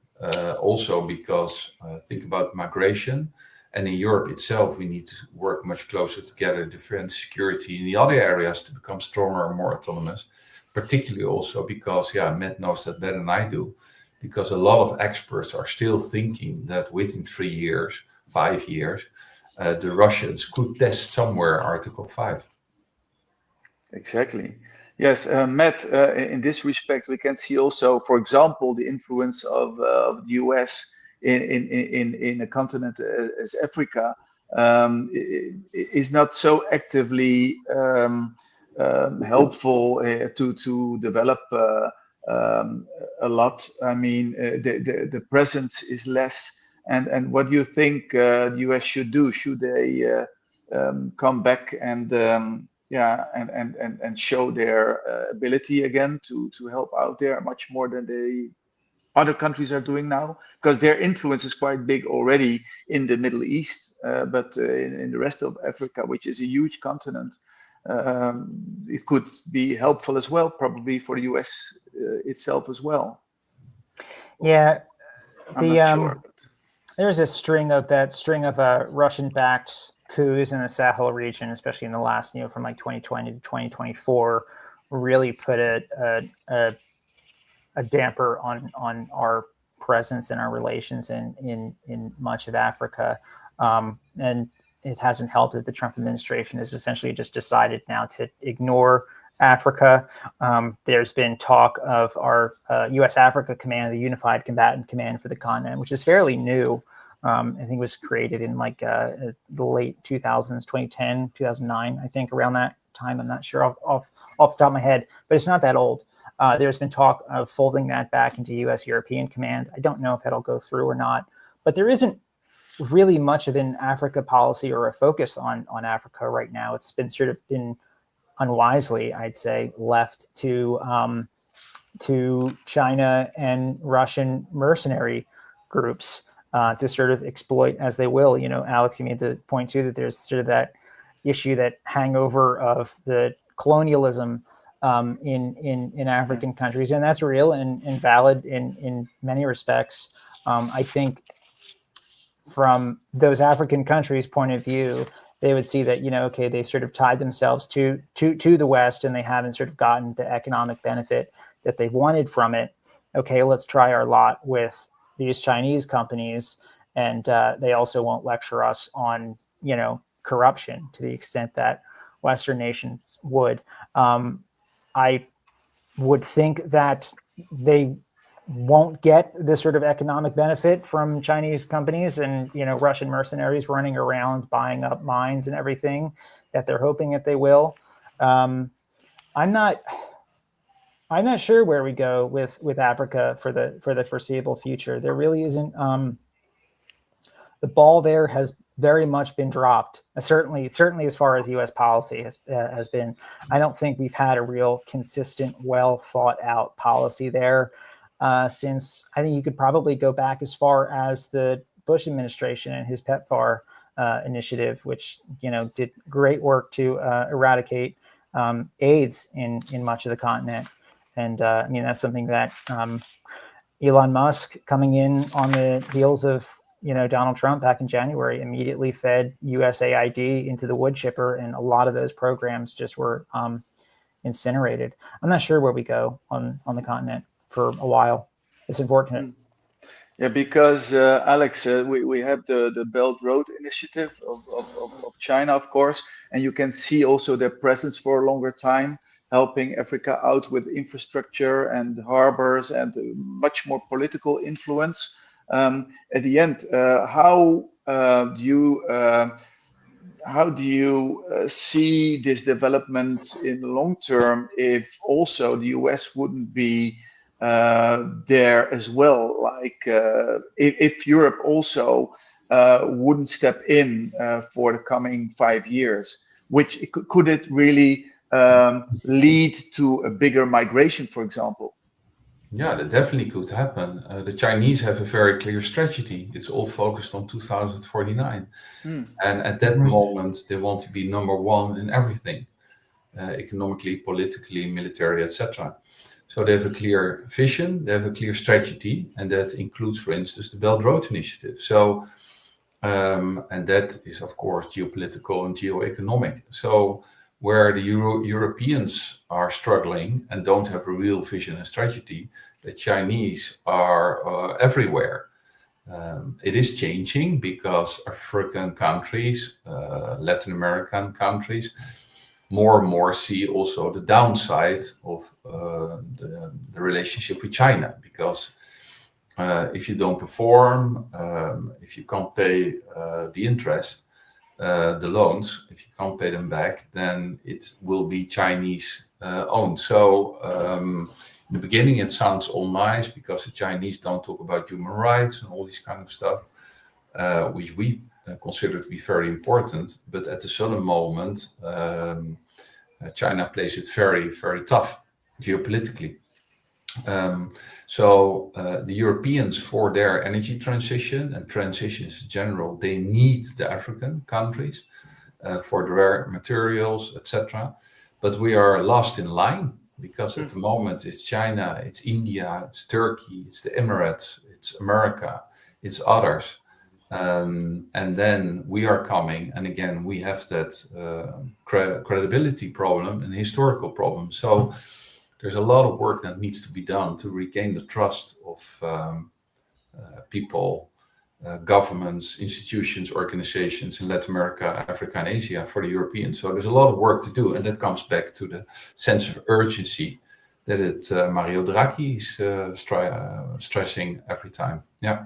Also because think about migration, and in Europe itself, we need to work much closer together, defense, security, in the other areas to become stronger and more autonomous. Particularly also because, Matt knows that better than I do, because a lot of experts are still thinking that within 3 years, 5 years, the Russians could test somewhere Article 5. Exactly. Yes, Matt, in this respect, we can see also, for example, the influence of the US in a continent as Africa is not so actively helpful to develop a lot. I mean, the presence is less. And what do you think the US should do? Should they come back and show their ability again to help out there much more than other countries are doing now? Because their influence is quite big already in the Middle East, but in the rest of Africa, which is a huge continent, it could be helpful as well, probably for the US itself as well. Yeah, I'm not sure. There's a string of Russian-backed coups in the Sahel region, especially in the last, from like 2020 to 2024, really put a damper on our presence and our relations in much of Africa, and it hasn't helped that the Trump administration has essentially just decided now to ignore Africa. There's been talk of our U.S. Africa Command, the Unified Combatant Command for the continent, which is fairly new. I think it was created in like the late 2000s, 2010, 2009, I think, around that time. I'm not sure off the top of my head, but it's not that old. There's been talk of folding that back into U.S. European Command. I don't know if that'll go through or not, but there isn't really much of an Africa policy or a focus on Africa right now. It's been sort of been unwisely, I'd say, left to China and Russian mercenary groups to sort of exploit as they will. You know, Alex, you made the point too that there's sort of that issue, that hangover of the colonialism in African countries, and that's real and valid in many respects. I think from those African countries' point of view, they would see that, you know, okay, they've sort of tied themselves to the West, and they haven't sort of gotten the economic benefit that they wanted from it. Okay, let's try our lot with these Chinese companies, and they also won't lecture us on, you know, corruption to the extent that Western nations would. I would think that they won't get this sort of economic benefit from Chinese companies and, you know, Russian mercenaries running around buying up mines and everything that they're hoping that they will. I'm not sure where we go with Africa for the foreseeable future. There really isn't. The ball there has very much been dropped. Certainly as far as U.S. policy has been. I don't think we've had a real consistent, well thought out policy there since, I think you could probably go back as far as the Bush administration and his PEPFAR initiative, which, you know, did great work to eradicate AIDS in much of the continent. And I mean, that's something that Elon Musk, coming in on the heels of, you know, Donald Trump back in January, immediately fed USAID into the wood chipper, and a lot of those programs just were incinerated. I'm not sure where we go on the continent for a while. It's unfortunate. Yeah, because Alex, we have the Belt Road Initiative of China, of course, and you can see also their presence for a longer time, helping Africa out with infrastructure and harbors and much more political influence. At the end, how do you see this development in the long term if also the US wouldn't be there as well? Like if Europe also wouldn't step in for the coming 5 years, which could it really lead to a bigger migration, for example? Yeah, that definitely could happen. The Chinese have a very clear strategy. It's all focused on 2049. And at that moment, they want to be number one in everything, economically, politically, military, etc. So they have a clear vision, they have a clear strategy, and that includes, for instance, the Belt Road Initiative. So, and that is, of course, geopolitical and geo-economic. So where the Europeans are struggling and don't have a real vision and strategy, the Chinese are everywhere. It is changing because African countries, Latin American countries, more and more see also the downside of the relationship with China. Because if you don't perform, if you can't pay the interest, the loans, if you can't pay them back, then it will be Chinese owned. So in the beginning, it sounds all nice because the Chinese don't talk about human rights and all this kind of stuff, which we consider to be very important. But at a certain moment, China plays it very, very tough geopolitically. So the Europeans, for their energy transition and transitions in general, they need the African countries for the rare materials, etc. But we are last in line because at the moment it's China, it's India, it's Turkey, it's the Emirates, it's America, it's others. And then we are coming, and again, we have that credibility problem and historical problem. So there's a lot of work that needs to be done to regain the trust of people, governments, institutions, organizations in Latin America, Africa, and Asia for the Europeans. So there's a lot of work to do, and that comes back to the sense of urgency that Mario Draghi is stressing every time. Yeah.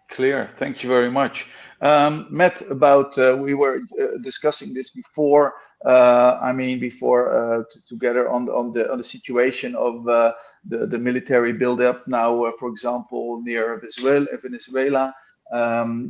Clear. Thank you very much. Matt, about we were discussing this before. Together on the situation of the military buildup now, for example, near Venezuela.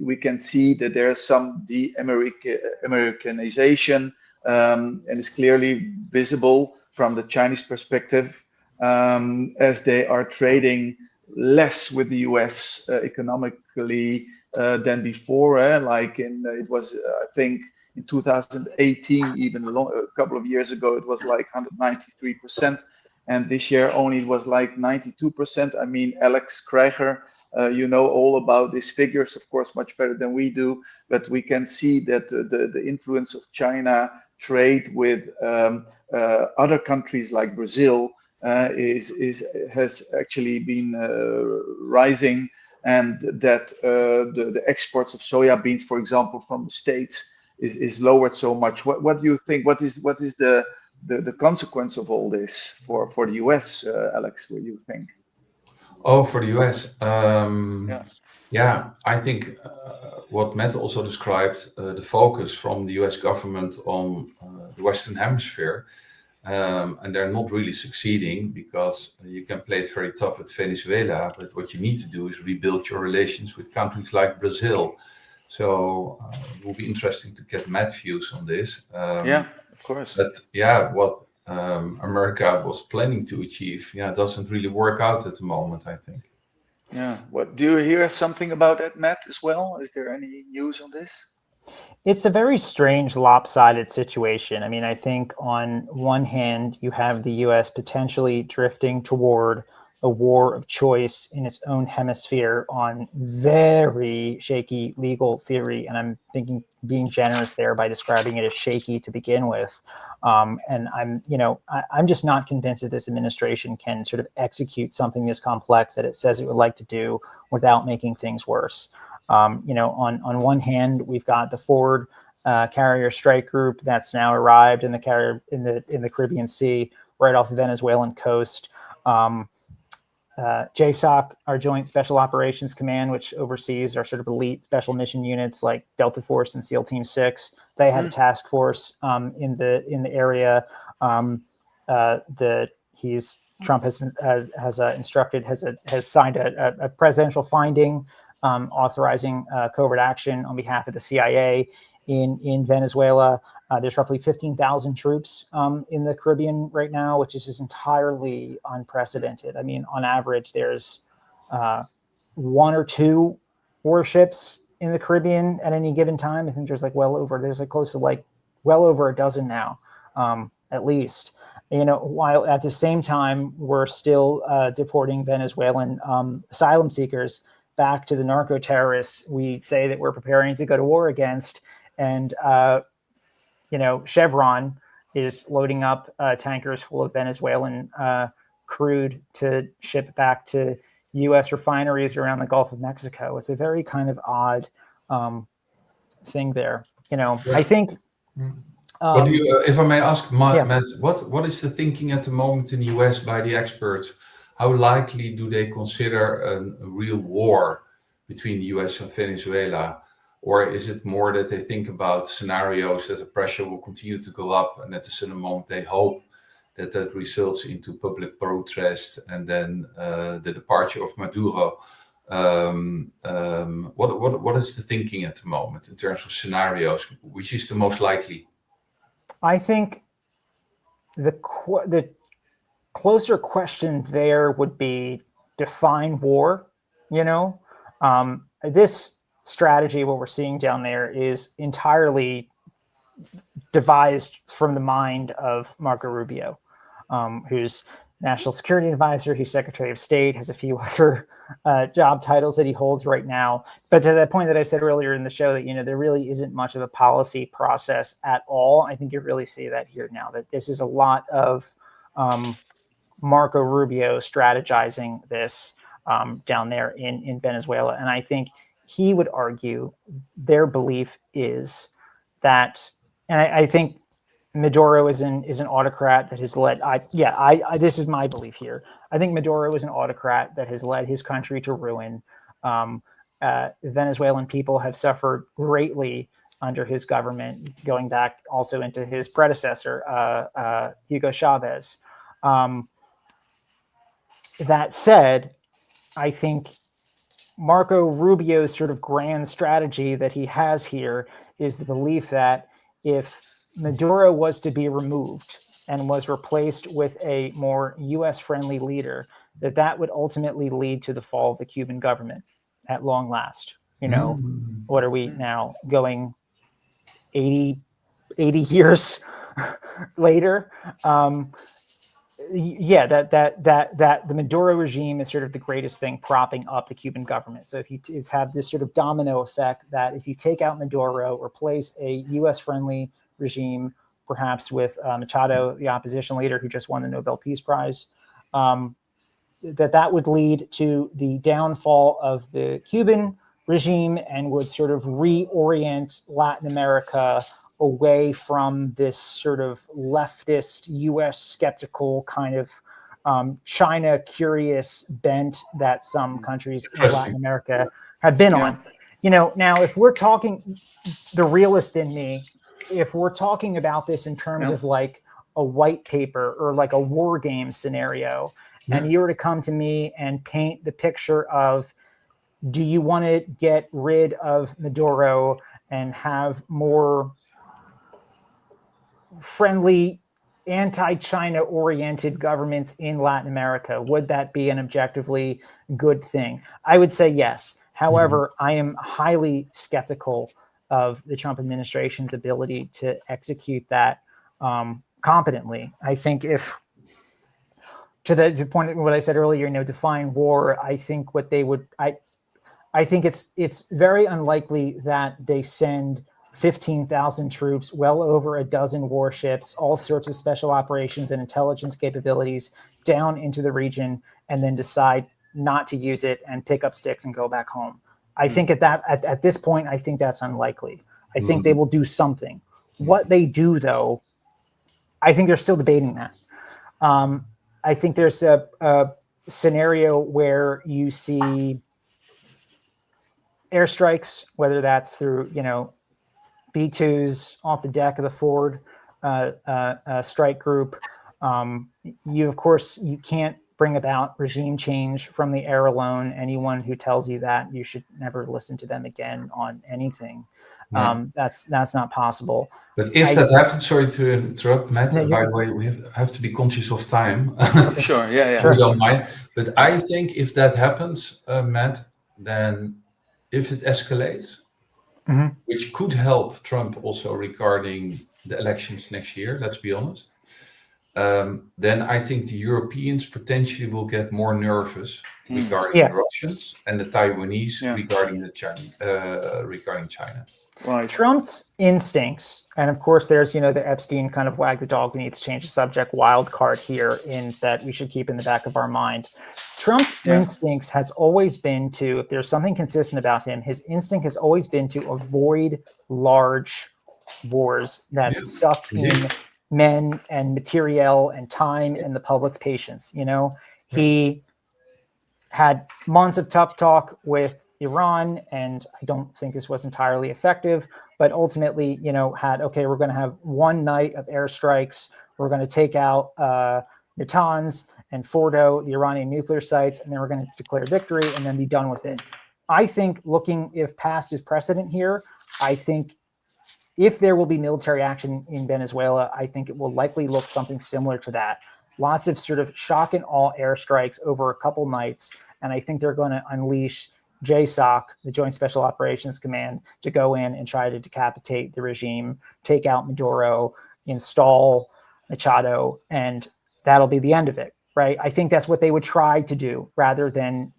We can see that there is some de-Americanization, and it's clearly visible from the Chinese perspective, as they are trading less with the US economically than before. It was, I think, in 2018, even a couple of years ago, it was like 193%, and this year only it was like 92%. I mean, Alex Krijger, you know all about these figures, of course, much better than we do. But we can see that the influence of China trade with other countries like Brazil has actually been rising, and that the exports of soya beans, for example, from the States is lowered so much. What do you think? What is the consequence of all this for the US, Alex? What do you think? Oh, for the US, Yeah. yeah, I think what Matt also described, the focus from the US government on the Western Hemisphere, and they're not really succeeding, because you can play it very tough with Venezuela, but what you need to do is rebuild your relations with countries like Brazil. So it will be interesting to get Matt's views on this. Yeah, of course. But yeah, what America was planning to achieve, doesn't really work out at the moment, I think. Yeah. What do you hear something about that, Matt, as well? Is there any news on this? It's a very strange, lopsided situation. I mean, I think on one hand, you have the US potentially drifting toward a war of choice in its own hemisphere on very shaky legal theory. And I'm thinking being generous there by describing it as shaky to begin with. And I'm just not convinced that this administration can sort of execute something this complex that it says it would like to do without making things worse. On one hand, we've got the forward carrier strike group that's now arrived in the Caribbean Sea, right off the Venezuelan coast. JSOC, our Joint Special Operations Command, which oversees our sort of elite special mission units like Delta Force and SEAL Team 6, they had a task force in the area. Trump has signed a presidential finding authorizing covert action on behalf of the CIA in Venezuela. There's roughly 15,000 troops in the Caribbean right now, which is just entirely unprecedented. I mean, on average, there's one or two warships in the Caribbean at any given time. I think there's well over a dozen now, at least. While at the same time, we're still deporting Venezuelan asylum seekers back to the narco terrorists we say that we're preparing to go to war against. And, Chevron is loading up tankers full of Venezuelan crude to ship back to U.S. refineries around the Gulf of Mexico. It's a very kind of odd thing there. I think... What do you, if I may ask, Matt, what is the thinking at the moment in the US by the experts? How likely do they consider a real war between the US and Venezuela? Or is it more that they think about scenarios that the pressure will continue to go up, and at a certain moment they hope that results into public protest and then the departure of Maduro? What is the thinking at the moment in terms of scenarios? Which is the most likely? I think the closer question there would be define war. This strategy, what we're seeing down there, is entirely devised from the mind of Marco Rubio, who's National Security Advisor, he's Secretary of State, has a few other job titles that he holds right now. But to that point that I said earlier in the show, that there really isn't much of a policy process at all. I think you really see that here now, that this is a lot of Marco Rubio strategizing this down there in Venezuela. And I think he would argue their belief is that, and I think Maduro is an autocrat that has led. This is my belief here. I think Maduro is an autocrat that has led his country to ruin. Venezuelan people have suffered greatly under his government, going back also into his predecessor, Hugo Chavez. That said, I think Marco Rubio's sort of grand strategy that he has here is the belief that if Maduro was to be removed and was replaced with a more U.S.-friendly leader, that would ultimately lead to the fall of the Cuban government at long last. What are we now going 80 years later? That the Maduro regime is sort of the greatest thing propping up the Cuban government. So if you have this sort of domino effect that if you take out Maduro, replace a U.S.-friendly regime, perhaps with Machado, the opposition leader who just won the Nobel Peace Prize, that would lead to the downfall of the Cuban regime and would sort of reorient Latin America away from this sort of leftist U.S. skeptical kind of China curious bent that some countries in Latin America have been on. Now if we're talking, the realist in me, if we're talking about this in terms of like a white paper or like a war game scenario, and you were to come to me and paint the picture of, do you want to get rid of Maduro and have more friendly, anti-China oriented governments in Latin America? Would that be an objectively good thing? I would say yes. However, I am highly skeptical of the Trump administration's ability to execute that competently. I think if, to the point of what I said earlier, define war, I think what they would, I think it's very unlikely that they send 15,000 troops, well over a dozen warships, all sorts of special operations and intelligence capabilities down into the region, and then decide not to use it and pick up sticks and go back home. I think at this point, I think that's unlikely. I think they will do something. What they do, though, I think they're still debating that. I think there's a scenario where you see airstrikes, whether that's through, B-2s off the deck of the Ford strike group. You can't bring about regime change from the air alone. Anyone who tells you that, you should never listen to them again on anything. That's not possible. But if that happens, sorry to interrupt, Matt, by the way, we have to be conscious of time. Sure, yeah. We don't mind. But I think if that happens, Matt, then if it escalates, which could help Trump also regarding the elections next year, let's be honest, then I think the Europeans potentially will get more nervous regarding the Russians and the Taiwanese regarding China. Right. Trump's instincts, and of course there's, the Epstein kind of wag the dog, we need to change the subject wild card here in that we should keep in the back of our mind. Trump's instincts has always been to, if there's something consistent about him, his instinct has always been to avoid large wars that suck in men and materiel and time and the public's patience. He had months of tough talk with Iran, and I don't think this was entirely effective, but ultimately, had, okay, we're going to have one night of airstrikes. We're going to take out Natanz and Fordo, the Iranian nuclear sites, and then we're going to declare victory and then be done with it. I think if past is precedent here, I think if there will be military action in Venezuela, I think it will likely look something similar to that. Lots of sort of shock and awe airstrikes over a couple nights. And I think they're going to unleash JSOC, the Joint Special Operations Command, to go in and try to decapitate the regime, take out Maduro, install Machado, and that'll be the end of it, right? I think that's what they would try to do rather than,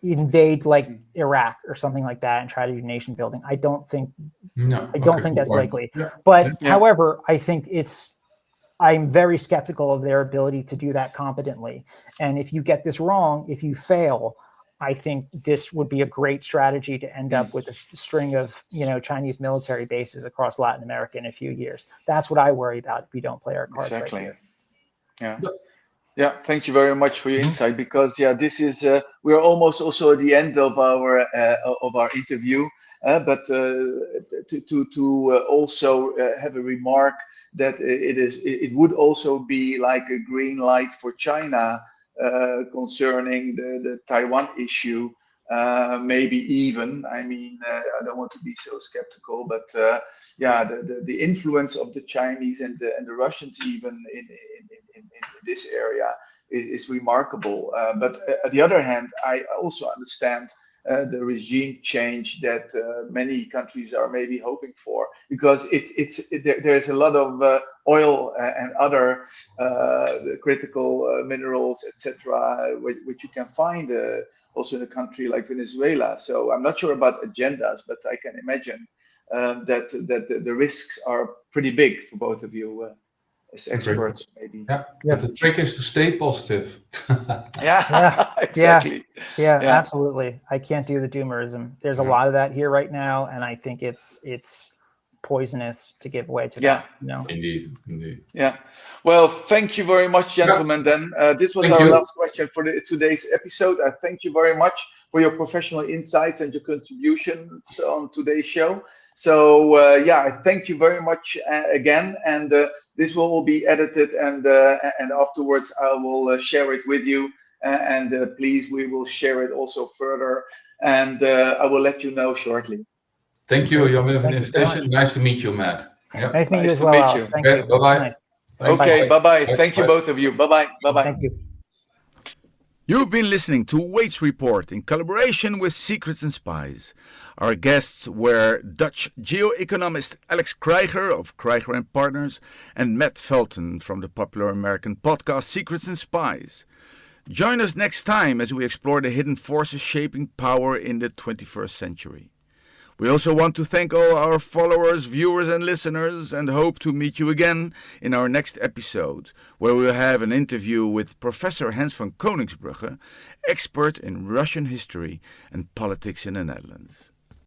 invade like Iraq or something like that and try to do nation building. I don't think that's likely. Yeah. But however, I think I'm very skeptical of their ability to do that competently. And if you get this wrong, if you fail, I think this would be a great strategy to end up with a string of, Chinese military bases across Latin America in a few years. That's what I worry about if we don't play our cards right here. Yeah. Yeah, thank you very much for your insight, because this is we're almost also at the end of our interview, but to also have a remark that it would also be like a green light for China concerning the Taiwan issue. Maybe even, I mean, I don't want to be so skeptical, but the influence of the Chinese and the Russians even in this area is remarkable. But on the other hand, I also understand the regime change that many countries are maybe hoping for, because there's a lot of oil and other critical minerals, etc., which you can find also in a country like Venezuela. So I'm not sure about agendas, but I can imagine that the risks are pretty big for both of you as experts, maybe. Yeah, but the trick is to stay positive. Yeah, exactly. Yeah, absolutely. I can't do the doomerism. There's a lot of that here right now, and I think it's poisonous to give way to that. No. Indeed. Yeah. Well, thank you very much, gentlemen. Then this was our last question for today's episode. I thank you very much for your professional insights and your contributions on today's show. So I thank you very much again, and this will all be edited, and afterwards I will share it with you, and please, we will share it also further, and I will let you know shortly. Thank you, Jan, for the invitation. Nice to meet you, Matt. Yeah. Nice to meet you as well, Alex. Thank you. Bye-bye. Nice. Okay, bye-bye. Thank you, both of you. Bye-bye. Bye-bye. Thank you. You've been listening to Waitz Report in collaboration with Secrets Spies. Our guests were Dutch geo-economist Alex Krijger of Krijger Partners and Matt Fulton from the popular American podcast Secrets Spies. Join us next time as we explore the hidden forces shaping power in the 21st century. We also want to thank all our followers, viewers and listeners, and hope to meet you again in our next episode, where we'll have an interview with Professor Hans van Koningsbrugge, expert in Russian history and politics in the Netherlands.